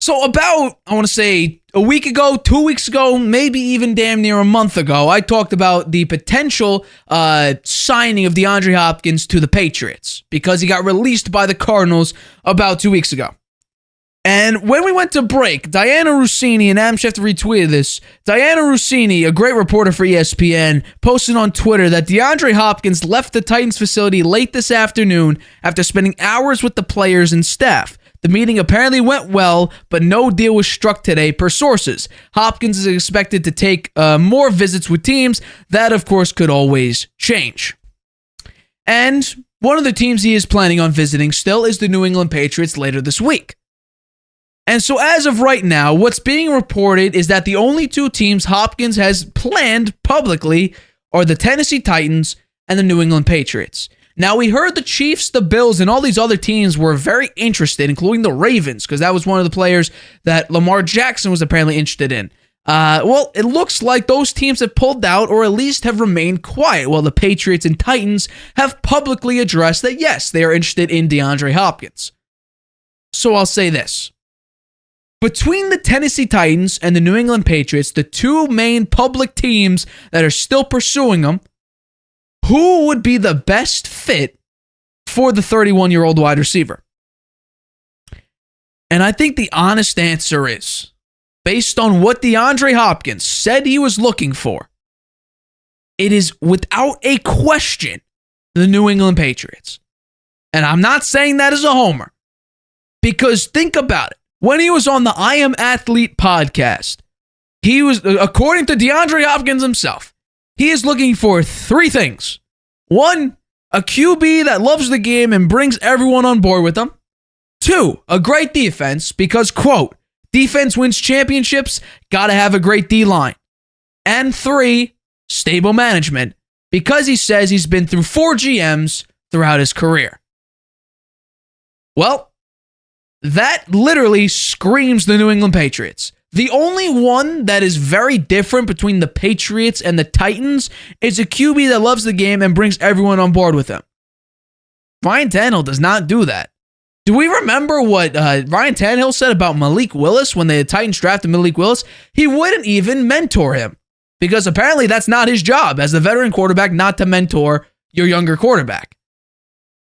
So about, I want to say, a week ago, 2 weeks ago, maybe even damn near a month ago, I talked about the potential signing of DeAndre Hopkins to the Patriots because he got released by the Cardinals about 2 weeks ago. And when we went to break, Diana Rossini, and Adam Schefter retweeted this, Diana Rossini, a great reporter for ESPN, posted on Twitter that DeAndre Hopkins left the Titans facility late this afternoon after spending hours with the players and staff. The meeting apparently went well, but no deal was struck today per sources. Hopkins is expected to take more visits with teams. That, of course, could always change. And one of the teams he is planning on visiting still is the New England Patriots later this week. And so as of right now, what's being reported is that the only two teams Hopkins has planned publicly are the Tennessee Titans and the New England Patriots. Now, we heard the Chiefs, the Bills, and all these other teams were very interested, including the Ravens, because that was one of the players that Lamar Jackson was apparently interested in. Well, it looks like those teams have pulled out or at least have remained quiet, while the Patriots and Titans have publicly addressed that, yes, they are interested in DeAndre Hopkins. So I'll say this. Between the Tennessee Titans and the New England Patriots, the two main public teams that are still pursuing him, who would be the best fit for the 31-year-old wide receiver? And I think the honest answer is, based on what DeAndre Hopkins said he was looking for, it is without a question the New England Patriots. And I'm not saying that as a homer, because think about it. When he was on the I Am Athlete podcast, he was, according to DeAndre Hopkins himself, he is looking for three things. One, a QB that loves the game and brings everyone on board with them. Two, a great defense because, quote, defense wins championships, gotta have a great D-line. And three, stable management because he says he's been through 4 GMs throughout his career. Well, that literally screams the New England Patriots. The only one that is very different between the Patriots and the Titans is a QB that loves the game and brings everyone on board with him. Ryan Tannehill does not do that. Do we remember what Ryan Tannehill said about Malik Willis when the Titans drafted Malik Willis? He wouldn't even mentor him because apparently that's not his job as the veteran quarterback, not to mentor your younger quarterback.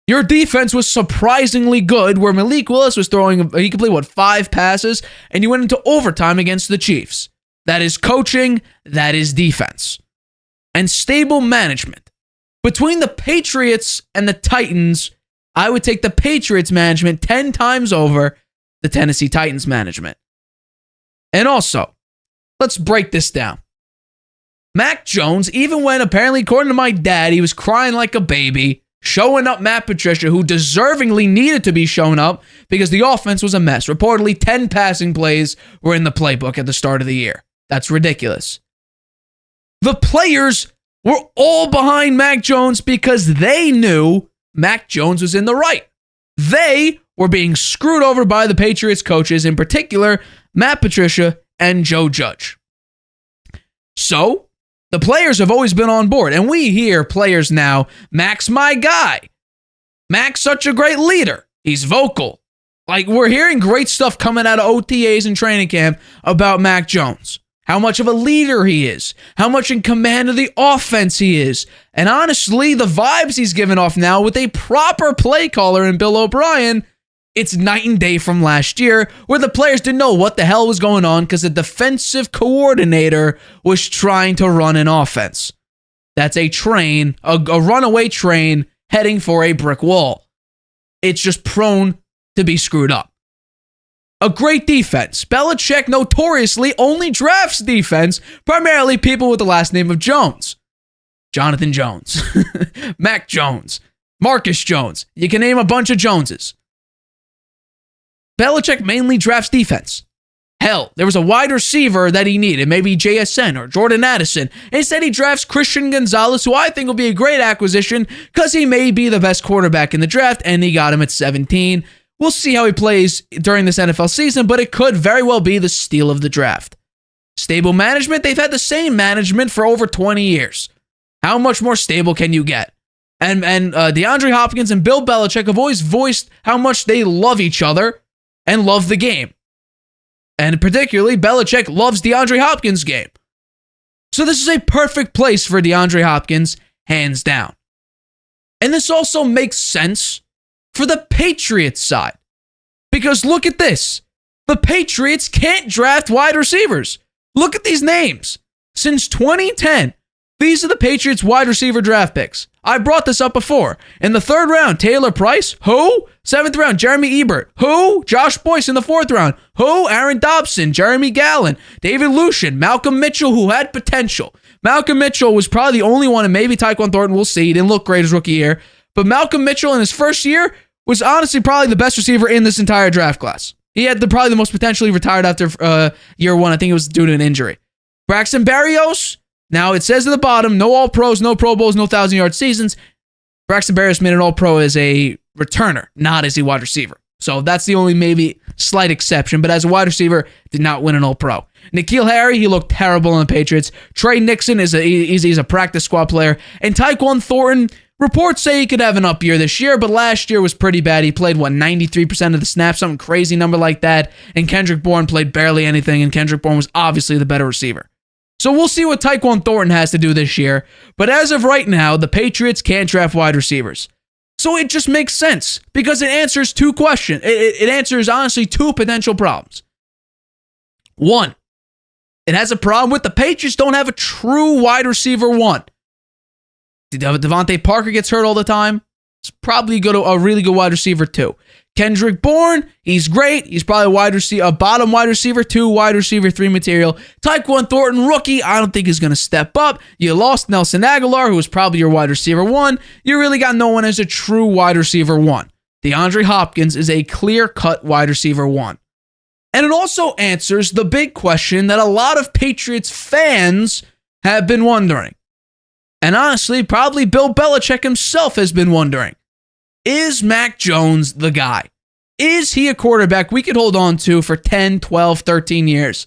Your defense was surprisingly good where Malik Willis was throwing, he completed, 5 passes, and you went into overtime against the Chiefs. That is coaching, that is defense. And stable management. Between the Patriots and the Titans, I would take the Patriots management 10 times over the Tennessee Titans management. And also, let's break this down. Mac Jones, even when apparently, according to my dad, he was crying like a baby, showing up Matt Patricia, who deservingly needed to be shown up because the offense was a mess. Reportedly, 10 passing plays were in the playbook at the start of the year. That's ridiculous. The players were all behind Mac Jones because they knew Mac Jones was in the right. They were being screwed over by the Patriots coaches, in particular, Matt Patricia and Joe Judge. So, the players have always been on board, and we hear players now, Mac's my guy. Mac's such a great leader. He's vocal. Like, we're hearing great stuff coming out of OTAs and training camp about Mac Jones. How much of a leader he is. How much in command of the offense he is. And honestly, the vibes he's giving off now with a proper play caller in Bill O'Brien, it's night and day from last year, where the players didn't know what the hell was going on because the defensive coordinator was trying to run an offense. That's a train, a runaway train heading for a brick wall. It's just prone to be screwed up. A great defense. Belichick notoriously only drafts defense, primarily people with the last name of Jones. Jonathan Jones, Mac Jones, Marcus Jones. You can name a bunch of Joneses. Belichick mainly drafts defense. Hell, there was a wide receiver that he needed, maybe JSN or Jordan Addison. Instead, he drafts Christian Gonzalez, who I think will be a great acquisition because he may be the best quarterback in the draft, and he got him at 17. We'll see how he plays during this NFL season, but it could very well be the steal of the draft. Stable management, they've had the same management for over 20 years. How much more stable can you get? And DeAndre Hopkins and Bill Belichick have always voiced how much they love each other and love the game. And particularly, Belichick loves DeAndre Hopkins' game. So this is a perfect place for DeAndre Hopkins, hands down. And this also makes sense for the Patriots side. Because look at this. The Patriots can't draft wide receivers. Look at these names. Since 2010, these are the Patriots wide receiver draft picks. I brought this up before. In the 3rd round, Taylor Price. Who? 7th round, Jeremy Ebert. Who? Josh Boyce in the 4th round. Who? Aaron Dobson, Jeremy Gallen, David Lucien, Malcolm Mitchell, who had potential. Malcolm Mitchell was probably the only one, and maybe Tyquan Thornton, we'll see. He didn't look great his rookie year. But Malcolm Mitchell in his first year was honestly probably the best receiver in this entire draft class. He had probably the most potentially retired after year 1. I think it was due to an injury. Braxton Berrios. Now, it says at the bottom, no All-Pros, no Pro Bowls, no 1,000-yard seasons. Braxton Berrios made an All-Pro as a returner, not as a wide receiver. So that's the only maybe slight exception. But as a wide receiver, did not win an All-Pro. N'Keal Harry, he looked terrible on the Patriots. Trey Nixon is he's a practice squad player. And Tyquan Thornton, reports say he could have an up year this year, but last year was pretty bad. He played, 93% of the snaps, something crazy number like that. And Kendrick Bourne played barely anything, and Kendrick Bourne was obviously the better receiver. So we'll see what Tyquan Thornton has to do this year. But as of right now, the Patriots can't draft wide receivers. So it just makes sense because it answers 2 questions. It answers, honestly, 2 potential problems. 1, it has a problem with the Patriots don't have a true wide receiver 1. Devontae Parker gets hurt all the time. It's probably a really good wide receiver 2. Kendrick Bourne, he's great. He's probably a bottom wide receiver 2, wide receiver 3 material. Tyquan Thornton, rookie, I don't think he's going to step up. You lost Nelson Aguilar, who was probably your wide receiver 1. You really got no one as a true wide receiver 1. DeAndre Hopkins is a clear-cut wide receiver 1. And it also answers the big question that a lot of Patriots fans have been wondering. And honestly, probably Bill Belichick himself has been wondering. Is Mac Jones the guy? Is he a quarterback we could hold on to for 10, 12, 13 years?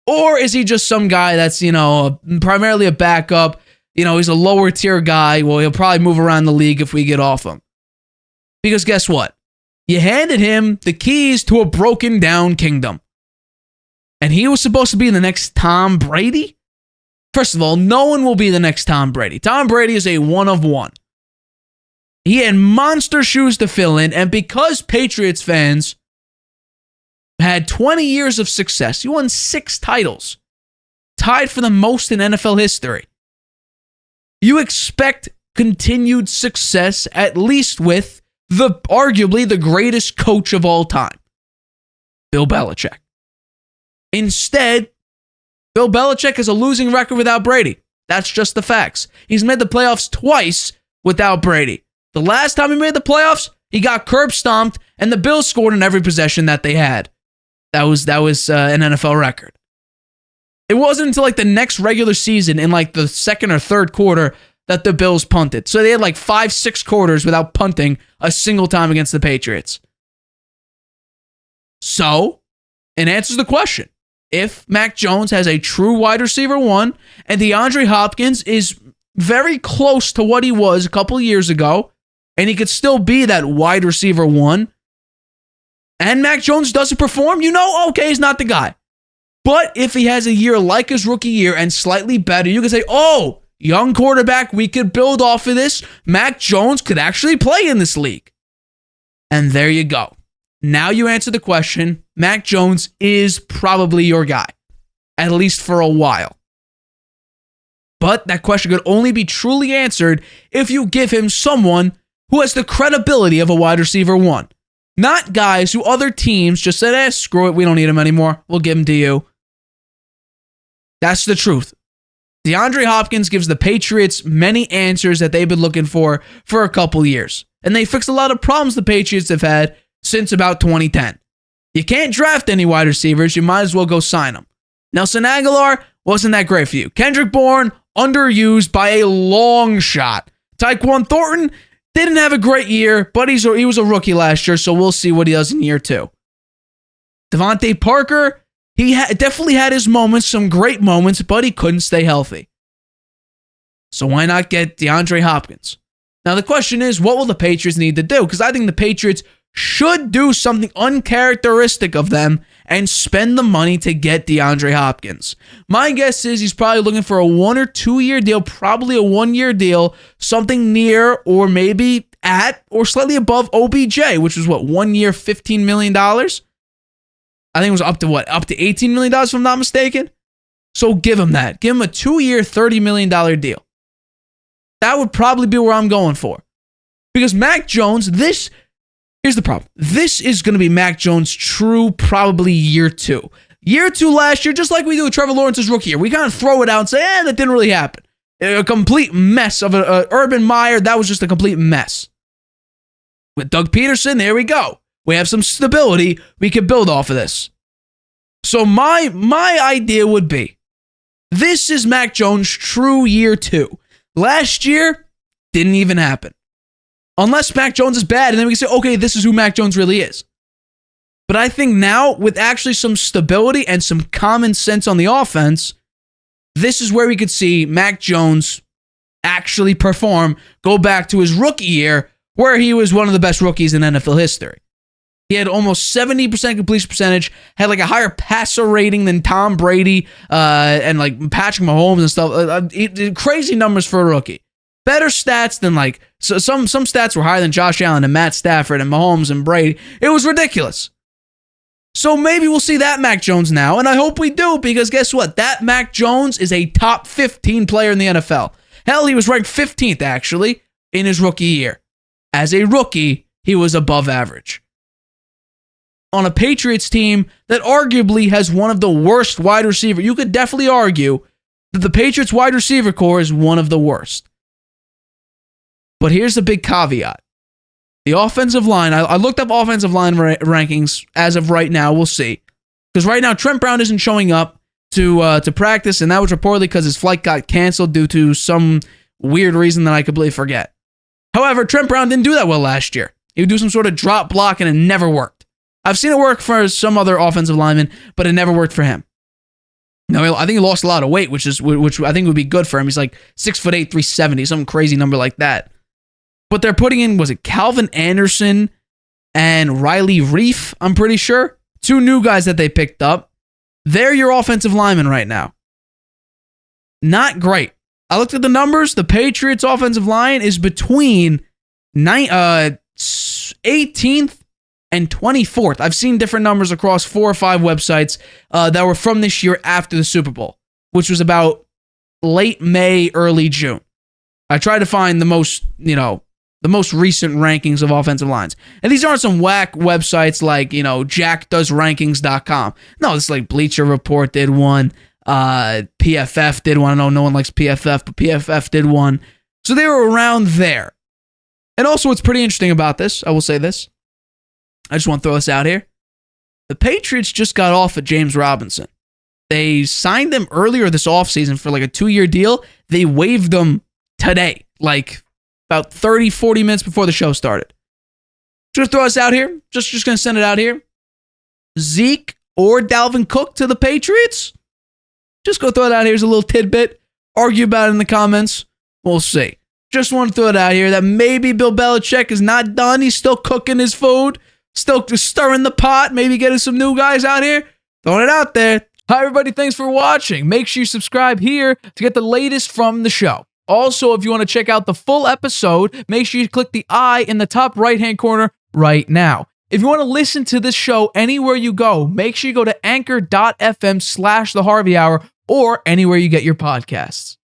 Or is he just some guy that's, primarily a backup? He's a lower tier guy. Well, he'll probably move around the league if we get off him. Because guess what? You handed him the keys to a broken down kingdom. And he was supposed to be the next Tom Brady? First of all, no one will be the next Tom Brady. Tom Brady is a one of one. He had monster shoes to fill in, and because Patriots fans had 20 years of success, he won 6 titles, tied for the most in NFL history. You expect continued success, at least with arguably the greatest coach of all time, Bill Belichick. Instead, Bill Belichick has a losing record without Brady. That's just the facts. He's made the playoffs twice without Brady. The last time he made the playoffs, he got curb stomped, and the Bills scored in every possession that they had. That was an NFL record. It wasn't until the next regular season in the 2nd or 3rd quarter that the Bills punted. So they had 5-6 quarters without punting a single time against the Patriots. So, it answers the question. If Mac Jones has a true wide receiver 1 and DeAndre Hopkins is very close to what he was a couple years ago, and he could still be that wide receiver 1, and Mac Jones doesn't perform, okay, he's not the guy. But if he has a year like his rookie year and slightly better, you can say, oh, young quarterback, we could build off of this. Mac Jones could actually play in this league. And there you go. Now you answer the question. Mac Jones is probably your guy, at least for a while. But that question could only be truly answered if you give him someone who has the credibility of a wide receiver 1. Not guys who other teams just said, screw it, we don't need him anymore. We'll give him to you. That's the truth. DeAndre Hopkins gives the Patriots many answers that they've been looking for a couple years. And they fixed a lot of problems the Patriots have had since about 2010. You can't draft any wide receivers. You might as well go sign them. Nelson Aguilar wasn't that great for you. Kendrick Bourne, underused by a long shot. Tyquan Thornton didn't have a great year, but he was a rookie last year, so we'll see what he does in year 2. Devontae Parker, he definitely had his moments, some great moments, but he couldn't stay healthy. So why not get DeAndre Hopkins? Now the question is, what will the Patriots need to do? Because I think the Patriots should do something uncharacteristic of them and spend the money to get DeAndre Hopkins. My guess is he's probably looking for a 1 or 2 year deal, probably a 1 year deal, something near or maybe at or slightly above OBJ, which was 1 year, $15 million? I think it was up to $18 million if I'm not mistaken. So give him that. Give him a 2 year, $30 million deal. That would probably be where I'm going for. Because Mac Jones, here's the problem. This is going to be Mac Jones' true probably year 2. Year 2 last year, just like we do with Trevor Lawrence's rookie year. We kind of throw it out and say, that didn't really happen. A complete mess of a Urban Meyer. That was just a complete mess. With Doug Peterson, there we go. We have some stability. We can build off of this. So my idea would be, this is Mac Jones' true year 2. Last year, didn't even happen. Unless Mac Jones is bad, and then we can say, okay, this is who Mac Jones really is. But I think now, with actually some stability and some common sense on the offense, this is where we could see Mac Jones actually perform, go back to his rookie year, where he was one of the best rookies in NFL history. He had almost 70% completion percentage, had like a higher passer rating than Tom Brady and like Patrick Mahomes and stuff. Crazy numbers for a rookie. Better stats than some stats were higher than Josh Allen and Matt Stafford and Mahomes and Brady. It was ridiculous. So maybe we'll see that Mac Jones now, and I hope we do, because guess what? That Mac Jones is a top 15 player in the NFL. Hell, he was ranked 15th actually in his rookie year. As a rookie, he was above average. On a Patriots team that arguably has one of the worst wide receivers. You could definitely argue that the Patriots wide receiver core is one of the worst. But here's the big caveat. The offensive line, I looked up offensive line rankings as of right now. We'll see. Because right now, Trent Brown isn't showing up to practice, and that was reportedly because his flight got canceled due to some weird reason that I completely forget. However, Trent Brown didn't do that well last year. He would do some sort of drop block, and it never worked. I've seen it work for some other offensive linemen, but it never worked for him. Now, I think he lost a lot of weight, which I think would be good for him. He's like 6'8", 370, some crazy number like that. But they're putting in, was it Calvin Anderson and Riley Reif, I'm pretty sure? 2 new guys that they picked up. They're your offensive linemen right now. Not great. I looked at the numbers. The Patriots offensive line is between 18th and 24th. I've seen different numbers across 4 or 5 websites that were from this year after the Super Bowl, which was about late May, early June. I tried to find the most recent rankings of offensive lines. And these aren't some whack websites like, jackdoesrankings.com. No, it's like Bleacher Report did one. PFF did one. I know no one likes PFF, but PFF did one. So they were around there. And also what's pretty interesting about this, I will say this. I just want to throw this out here. The Patriots just got off of James Robinson. They signed him earlier this offseason for like a 2-year deal. They waived him today, like about 30, 40 minutes before the show started. Just throw us out here. Just going to send it out here. Zeke or Dalvin Cook to the Patriots? Just go throw it out here as a little tidbit. Argue about it in the comments. We'll see. Just want to throw it out here that maybe Bill Belichick is not done. He's still cooking his food. Still stirring the pot. Maybe getting some new guys out here. Throwing it out there. Hi, everybody. Thanks for watching. Make sure you subscribe here to get the latest from the show. Also, if you want to check out the full episode, make sure you click the I in the top right-hand corner right now. If you want to listen to this show anywhere you go, make sure you go to anchor.fm/The Harvey Hour or anywhere you get your podcasts.